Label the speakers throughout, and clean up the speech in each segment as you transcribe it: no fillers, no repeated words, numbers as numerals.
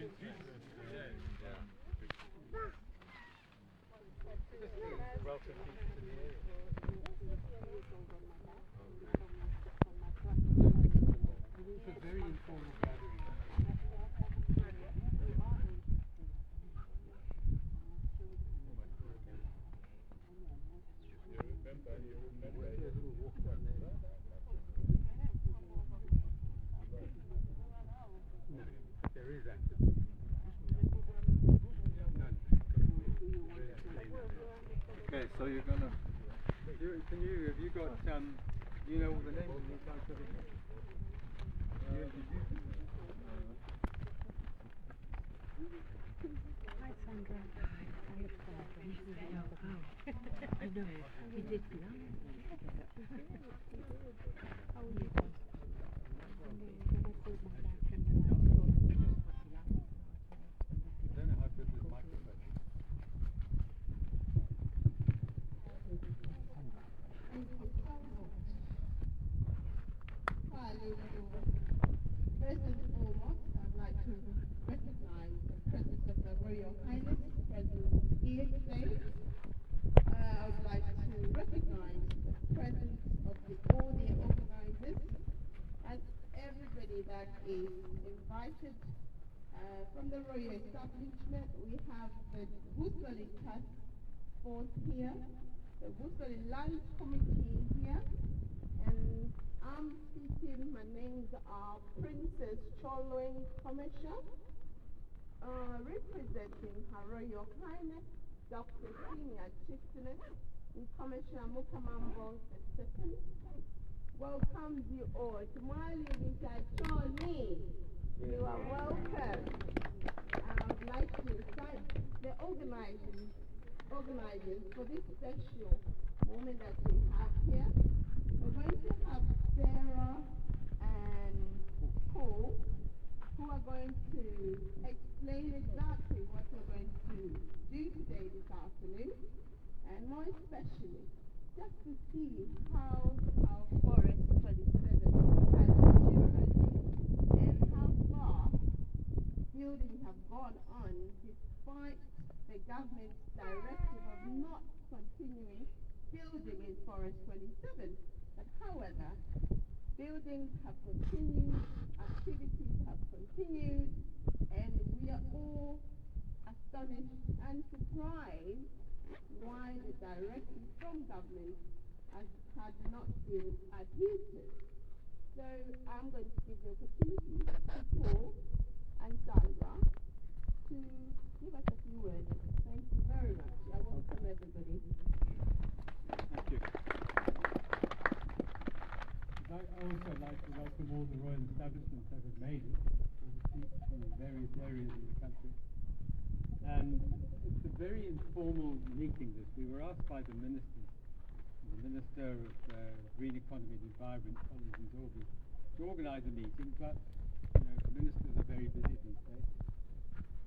Speaker 1: It's a very informal gathering. No, there is activity. None.
Speaker 2: Okay, so you're gonna.
Speaker 1: Have you got, you know all the names of these guys?
Speaker 3: Hi, Sandra. I know. He did How are you?
Speaker 1: I don't know how good this microphone is.
Speaker 4: First and foremost, I'd like to recognize the presence of the Royal Highness present here today. I would like to recognize the presence of all the organizers and everybody that is invited. From the Royal establishment, we have the Woodbury Task Force here, the Woodbury Land Committee here, and I'm speaking. My names are Princess Cholwing Commissioner, representing Her Royal Highness Dr. Senior Chieftainess and Commissioner Mukamambo II. Welcome you all to my Lisa Choni. You are welcome. I would like to thank the organizers for this special moment that we have here. We're going to have Sarah and Paul, who are going to explain exactly what we're going to do today this afternoon, and more especially, just to see how our Forest 27 has matured and how far buildings have gone on despite the government's directive of not continuing building in Forest 27. But however, buildings have continued, activities have continued, and we are all astonished and surprised why the directive from government had not been adhered to. So I'm going to give the opportunity to Paul and Sandra to give us a few words. Thank you very much. I welcome everybody.
Speaker 1: Thank you. I'd also like to welcome all the royal establishments that have made it, all the chiefs from various areas in the country. And it's a very informal meeting this. We were asked by the ministers, the Minister of Green Economy and Environment, Collins and Zorby, to organise a meeting, but the ministers are very busy these days.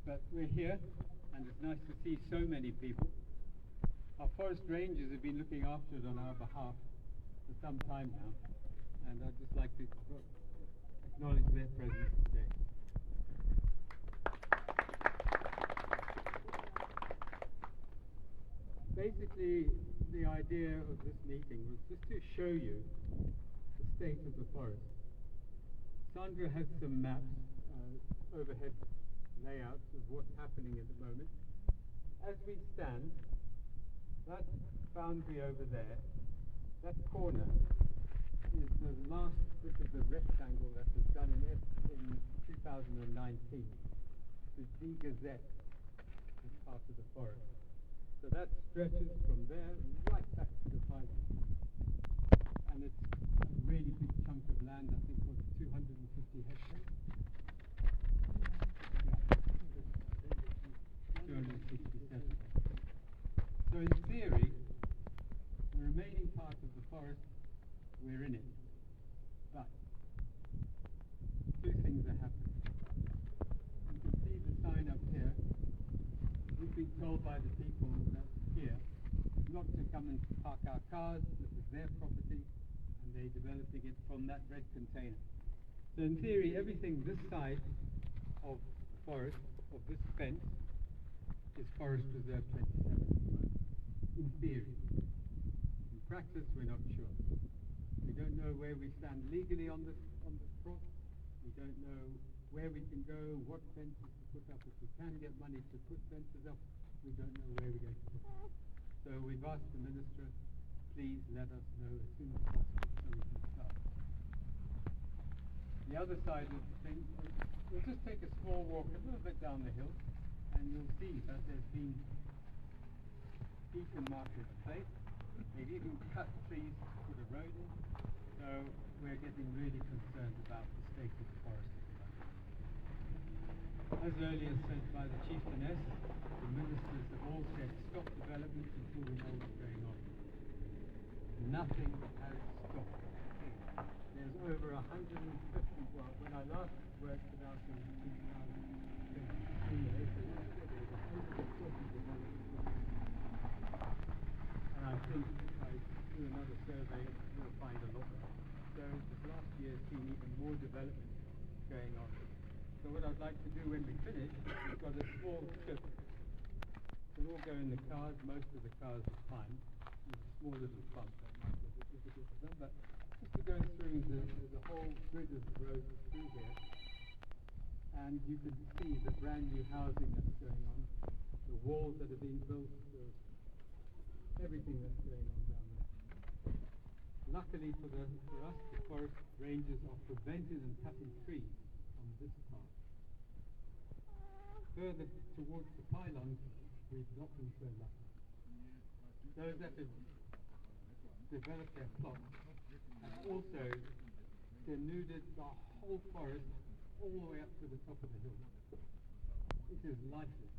Speaker 1: But we're here, and it's nice to see so many people. Our forest rangers have been looking after it on our behalf for some time now, and I'd just like to acknowledge their presence today. Basically, the idea of this meeting was just to show you the state of the forest. Sandra has some maps, overhead layouts of what's happening at the moment. As we stand, that boundary over there, that corner, is the last bit of the rectangle that was done in 2019. The degazetted is part of the forest. So that stretches from there right back to the final. And it's a really big chunk of land, I think it was 250 hectares. 267. So in theory, the remaining part of the forest, we're in it. But two things are happening. You can see the sign up here. We've been told by the people that here not to come and park our cars. This is their property, and they're developing it from that red container. So in theory, everything this side of forest of this fence is Forest Reserve 27, in theory. In practice, we're not sure. We don't know where we stand legally on this cross. We don't know where we can go, what fences to put up. If we can get money to put fences up, we don't know where we're going to put them. So we've asked the Minister, please let us know as soon as possible so we can start. The other side of the thing, we'll just take a small walk a little bit down the hill, and you'll see that there's been beacon markers placed. They've even cut trees to put a road in. So we're getting really concerned about the state of the forest at the moment. As earlier said by the Chieftainess, the ministers have all said stop development until we know what's going on. Nothing has stopped. There's over 150, well, when I last worked it out in 2023, there was 140 developments. And I think if I do another survey, we'll find a lot more. So this last year has seen even more development going on. So what I'd like to do when we finish, we've got a small trip. We'll all go in the cars. Most of the cars are fine. There's a small little bump that might be a bit difficult for them, but just to go through there's a whole grid of roads through here. And you can see the brand new housing that's going on, the walls that are being built, everything that's going on down there. Luckily for us, the forest rangers are prevented in cutting trees on this part. Further towards the pylons, we've not been so lucky. Those that have developed their plots have also denuded the whole forest all the way up to the top of the hill. It is lifeless.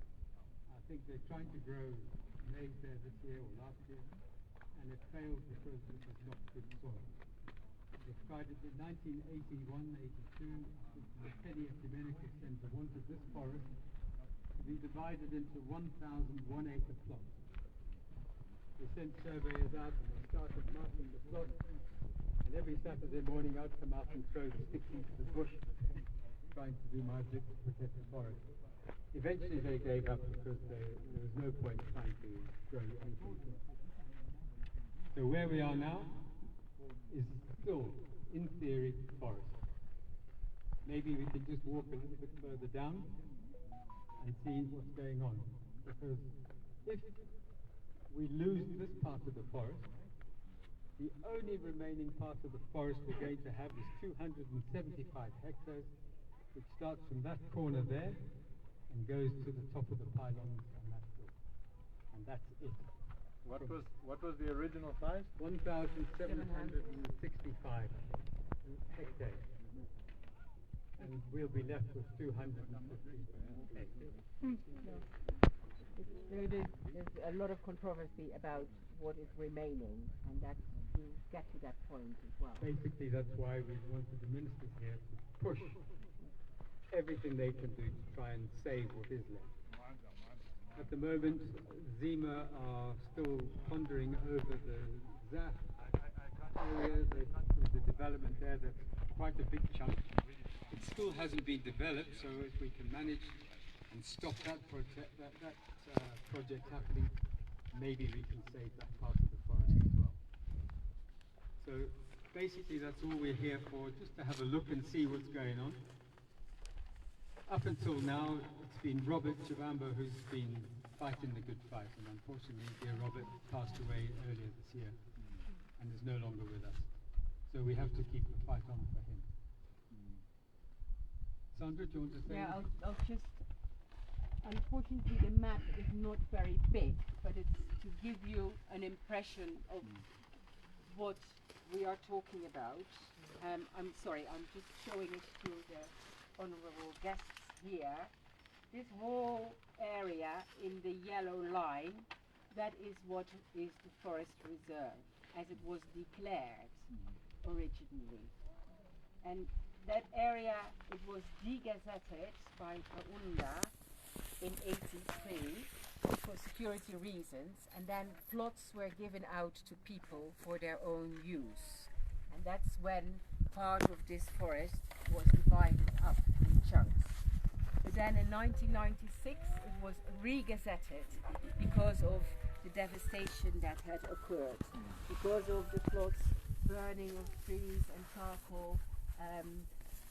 Speaker 1: I think they're trying to grow maize there this year or last year, and it failed because this is not good soil. They tried it in 1981, 82, the Penny Ecumenical Centre wanted this forest to be divided into 1,000 one-acre plots. They sent surveyors out and they started marking the plots, and every Saturday morning I'd come out and throw the sticks into the bush, trying to do my bit to protect the forest. Eventually they gave up because there was no point trying to grow anything. So where we are now is still, in theory, forest. Maybe we can just walk a little bit further down and see what's going on. Because if we lose this part of the forest, the only remaining part of the forest we're going to have is 275 hectares, which starts from that corner there and goes to the top of the pylons on that hill. And that's it.
Speaker 2: What was the original size?
Speaker 1: 1,765 hectares. And we'll be left with 250.
Speaker 5: There's a lot of controversy about what is remaining, and that's to get to that point as well.
Speaker 1: Basically, that's why we wanted the ministers here to push everything they can do to try and save what is left. At the moment, Zima are still pondering over the ZAF area, the development there. That's quite a big chunk. It still hasn't been developed, so if we can manage and stop that project happening, maybe we can save that part of the forest as well. So basically that's all we're here for, just to have a look and see what's going on. Up until now, it's been Robert Chivambo who's been fighting the good fight, and unfortunately dear Robert passed away earlier this year and is no longer with us. So we have to keep the fight on for him. Sandra, do you want to say
Speaker 5: Yeah,
Speaker 1: anything?
Speaker 5: I'll just... Unfortunately, the map is not very big, but it's to give you an impression of what we are talking about. I'm sorry, I'm just showing it to the honourable guests here. This whole area in the yellow line, that is what is the forest reserve, as it was declared originally. And that area, it was degazetted by Kaunda in 83 for security reasons, and then plots were given out to people for their own use. And that's when part of this forest was divided up in chunks. The then in 1996 it was re-gazetted because of the devastation that had occurred, because of the plots, burning of trees and charcoal.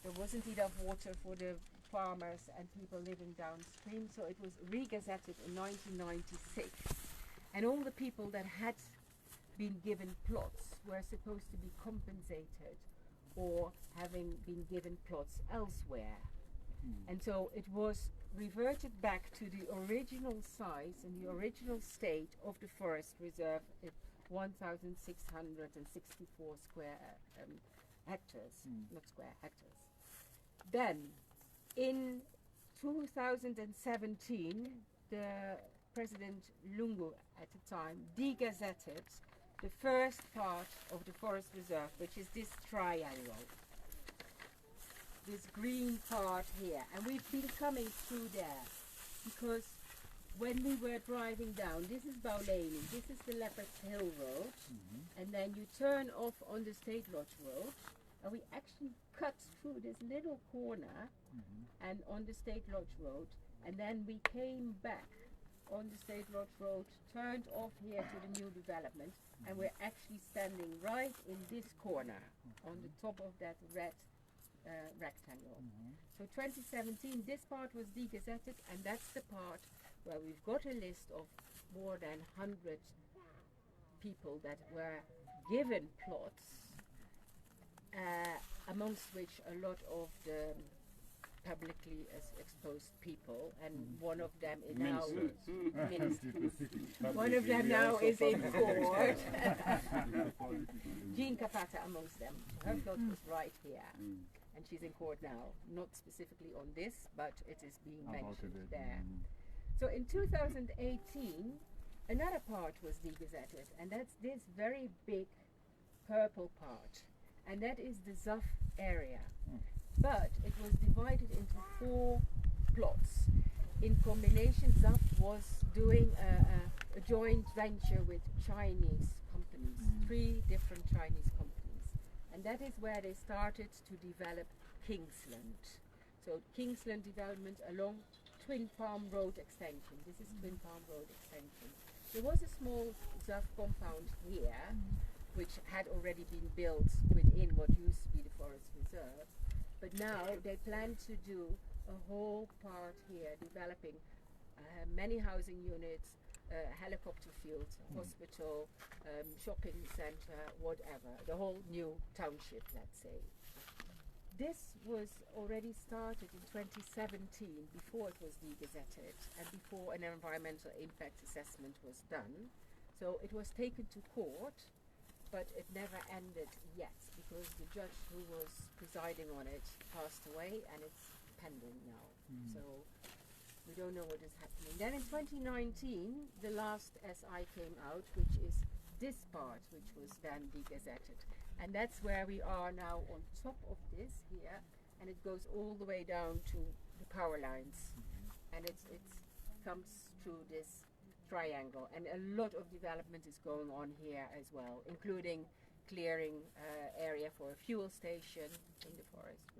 Speaker 5: There wasn't enough water for the farmers and people living downstream, so it was re-gazetted in 1996. And all the people that had been given plots were supposed to be compensated or having been given plots elsewhere. And so it was reverted back to the original size and the original state of the forest reserve at 1,664 square hectares, not square hectares. Then in 2017, the President Lungu at the time degazetted the first part of the forest reserve, which is this triangle, this green part here. And we've been coming through there because when we were driving down, this is Bauleni, this is the Leopard's Hill Road, and then you turn off on the State Lodge Road, and we actually cut through this little corner and on the State Lodge Road, and then we came back on the State Lodge Road, turned off here to the new development, and we're actually standing right in this corner on the top of that red rectangle. So 2017, this part was degazetted, and that's the part where we've got a list of more than 100 people that were given plots, amongst which a lot of the publicly exposed people, and one of them is now ministers. One of them now is in court. Jean Kapata amongst them. Her plot was right here, and she's in court now. Not specifically on this, but it is being mentioned there. So in 2018, another part was degazetted, and that's this very big purple part, and that is the ZAF area. But it was divided into 4 plots. In combination, ZAF was doing a joint venture with Chinese companies, 3 different Chinese companies. And that is where they started to develop Kingsland. So Kingsland development along Twin Palm Road extension. This is Twin Palm Road extension. There was a small ZAF compound here, which had already been built within what used to be the forest reserve. But now they plan to do a whole part here, developing many housing units, helicopter field, hospital, shopping center, whatever, the whole new township, let's say. This was already started in 2017, before it was degazetted and before an environmental impact assessment was done. So it was taken to court, but it never ended yet because the judge who was presiding on it passed away, and it's pending now. So we don't know what is happening. Then in 2019, the last SI came out, which is this part, which was then degazetted. And that's where we are now, on top of this here, and it goes all the way down to the power lines. And it comes through this triangle, and a lot of development is going on here as well, including clearing area for a fuel station in the forest.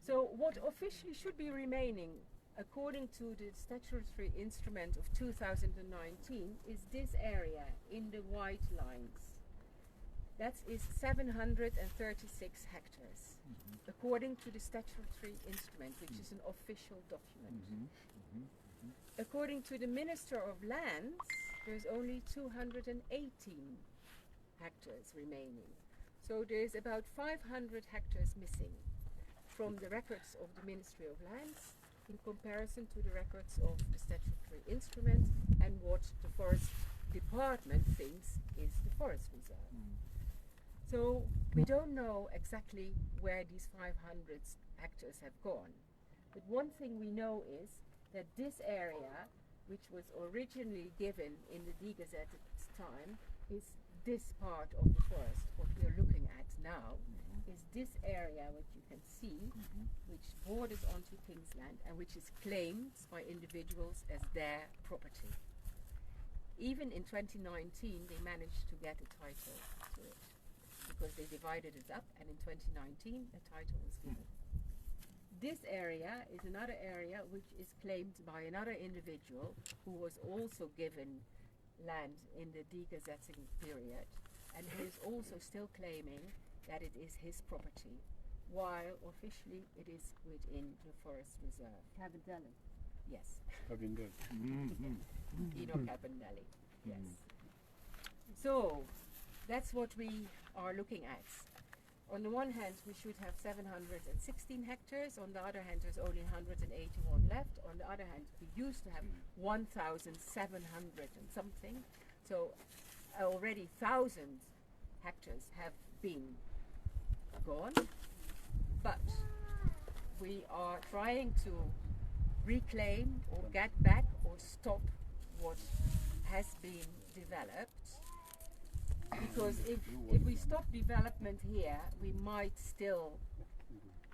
Speaker 5: So what officially should be remaining, according to the statutory instrument of 2019, is this area in the white lines. That is 736 hectares, according to the statutory instrument, which is an official document. According to the Minister of Lands, there's only 218 hectares remaining. So there's about 500 hectares missing from the records of the Ministry of Lands in comparison to the records of the statutory instrument and what the Forest Department thinks is the forest reserve. So we don't know exactly where these 500 hectares have gone. But one thing we know is that this area, which was originally given in the degazetted time, is this part of the forest. What we are looking at now is this area, which you can see, which borders onto Kingsland and which is claimed by individuals as their property. Even in 2019, they managed to get a title to it, because they divided it up, and in 2019 a title was given. This area is another area which is claimed by another individual who was also given land in the degazetting period, and who is also still claiming that it is his property, while officially it is within the forest reserve.
Speaker 3: Cabandelli.
Speaker 5: Yes,
Speaker 2: Cabindel.
Speaker 5: Eno Cabandelli. Yes. So that's what we are looking at. On the one hand, we should have 716 hectares. On the other hand, there's only 181 left. On the other hand, we used to have 1,700 and something. So already 1,000 hectares have been gone. But we are trying to reclaim or get back or stop what has been developed. Because if we stop development here, we might still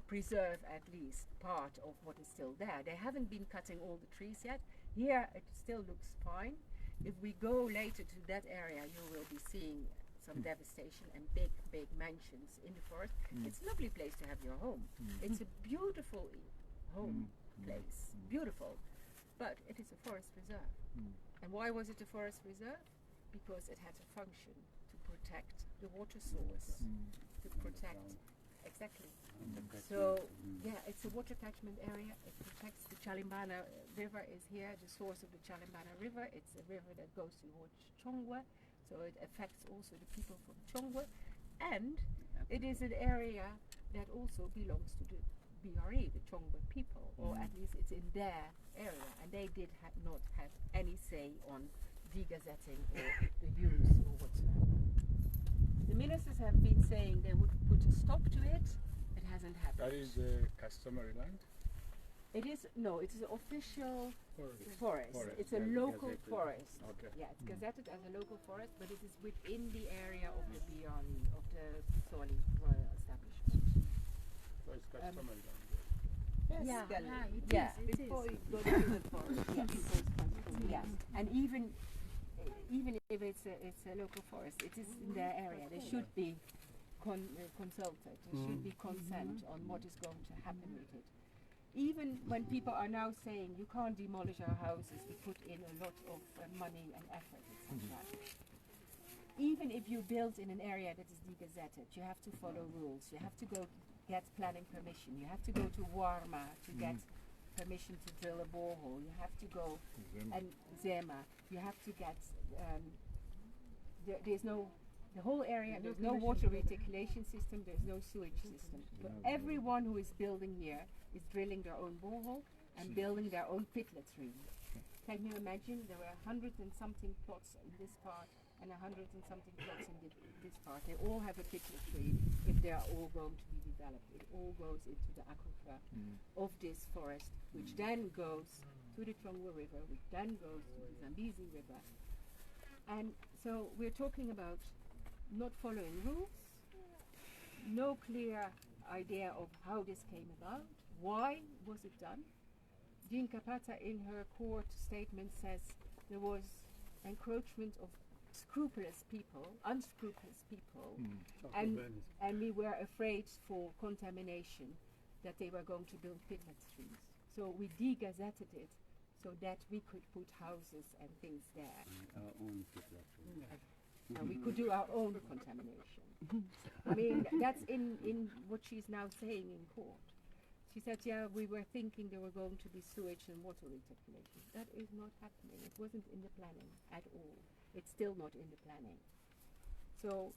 Speaker 5: preserve at least part of what is still there. They haven't been cutting all the trees yet. Here it still looks fine. If we go later to that area, you will be seeing some devastation and big, big mansions in the forest. It's a lovely place to have your home. It's a beautiful home place, beautiful, but it is a forest reserve. And why was it a forest reserve? Because it had a function to protect the water source, to protect, exactly. So, yeah, it's a water catchment area. It protects the Chalimbana River is here, the source of the Chalimbana River. It's a river that goes towards Chongwe, so it affects also the people from Chongwe. And it is an area that also belongs to the BRE, the Chongwe people, or at least it's in their area, and they did not have any say on degazetting or the use or whatsoever. The ministers have been saying they would put a stop to it. It hasn't happened.
Speaker 2: That is customary land?
Speaker 5: It is, no, it is an official forest.
Speaker 2: Forest,
Speaker 5: It's a
Speaker 2: yeah,
Speaker 5: local
Speaker 2: gazetted.
Speaker 5: forest.
Speaker 2: Okay.
Speaker 5: Yeah, it's gazetted as a local forest, but it is within the area of the BRE, of the Busoli Royal Establishment.
Speaker 2: So it's customary land.
Speaker 5: Yeah,
Speaker 3: it
Speaker 5: yeah.
Speaker 3: is, it
Speaker 5: Before
Speaker 3: is.
Speaker 5: you go to the forest, yes. Yes, and even if it's a local forest, it is in their area. They should be consulted. There should be consent on what is going to happen with it. Even when people are now saying you can't demolish our houses, we put in a lot of money and effort, etc. Even if you build in an area that is degazetted, you have to follow rules. You have to go get planning permission. You have to go to Warma to get permission to drill a borehole. You have to go and Zema. You have to get. There's no. The whole area. There's no water reticulation system. There's no sewage system. So everyone who is building here is drilling their own borehole and building their own pit latrine. Can you imagine? There were 100 and something plots in this part and 100 and something plots in this part. They all have a pit latrine if they are all going to be developed. It all goes into the aquifer of this forest, which then goes to the Chongwe River, which then goes to the Zambezi River. And so we're talking about not following rules, no clear idea of how this came about, why was it done. Jean Capata in her court statement says there was encroachment of unscrupulous people, and we were afraid for contamination, that they were going to build pit latrines. So we degazetted it so that we could put houses and things there.
Speaker 6: Our own pit latrine.
Speaker 5: And we could do our own contamination. I mean, that's in what she's now saying in court. She said, yeah, we were thinking there were going to be sewage and water reticulation. That is not happening. It wasn't in the planning at all. It's still not in the planning. So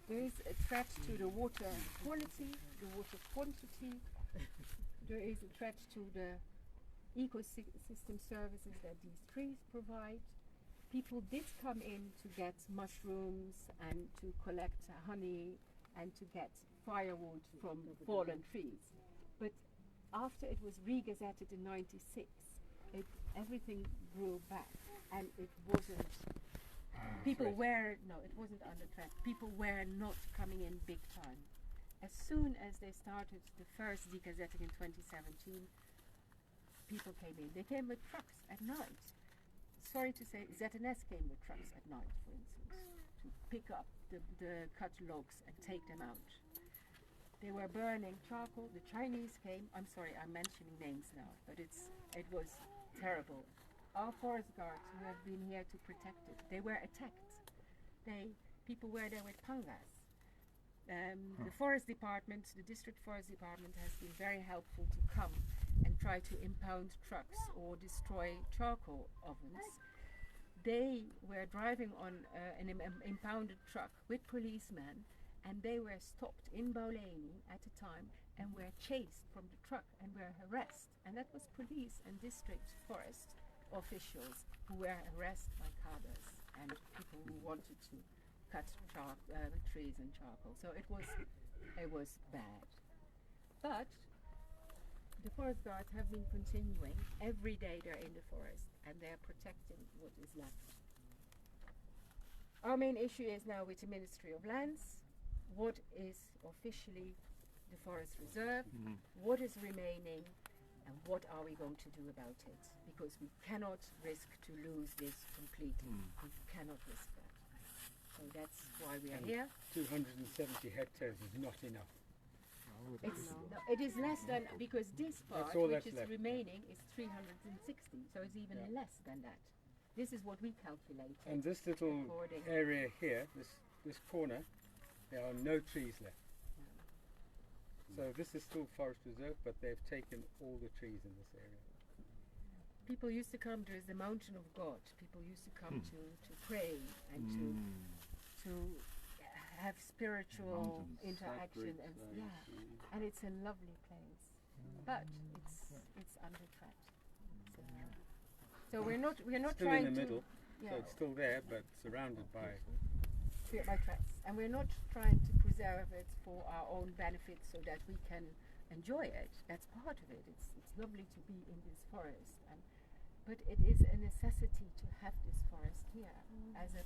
Speaker 5: there is a threat to the water quality, the water quantity. There is a threat to the ecosystem services that these trees provide. People did come in to get mushrooms and to collect honey and to get firewood from fallen trees. But after it was regazetted in '96, everything grew back, and it wasn't. It wasn't under threat. People were not coming in big time. As soon as they started the first degazetting in 2017, people came in. They came with trucks at night. Sorry to say, ZNS came with trucks at night, for instance, to pick up the cut logs and take them out. They were burning charcoal. The Chinese came. I'm sorry, I'm mentioning names now, but it was terrible. Our forest guards who have been here to protect it, they were attacked. People were there with pangas. The forest department, the district forest department, has been very helpful to come and try to impound trucks or destroy charcoal ovens. They were driving on an impounded truck with policemen, and they were stopped in Bauleini at the time and were chased from the truck and were harassed. And that was police and district forest officials who were harassed by cabas and people who wanted to cut trees and charcoal. So it was bad. But the forest guards have been continuing. Every day they're in the forest and they're protecting what is left. Our main issue is now with the Ministry of Lands. What is officially the forest reserve? What is remaining? And what are we going to do about it? Because we cannot risk to lose this completely. We cannot risk that. So that's why we are here.
Speaker 1: 270 hectares is not enough.
Speaker 5: It is less than, because this part,
Speaker 1: all
Speaker 5: which
Speaker 1: that's
Speaker 5: is
Speaker 1: left.
Speaker 5: remaining, is 360, so it's even less than that. This is what we calculated.
Speaker 1: And this little
Speaker 5: according-
Speaker 1: area here, this corner, there are no trees left. So this is still forest reserve, but they've taken all the trees in this area.
Speaker 5: People used to come, there is the mountain of God. People used to come to pray and to have spiritual interaction, and it's a lovely place, but it's under threat. So we're not
Speaker 1: Still
Speaker 5: trying
Speaker 1: in the
Speaker 5: to
Speaker 1: middle, so it's still there, but surrounded by.
Speaker 5: by threats, and we're not trying to preserve it for our own benefit so that we can enjoy it. That's part of it. It's lovely to be in this forest, but it is a necessity to have this forest here as a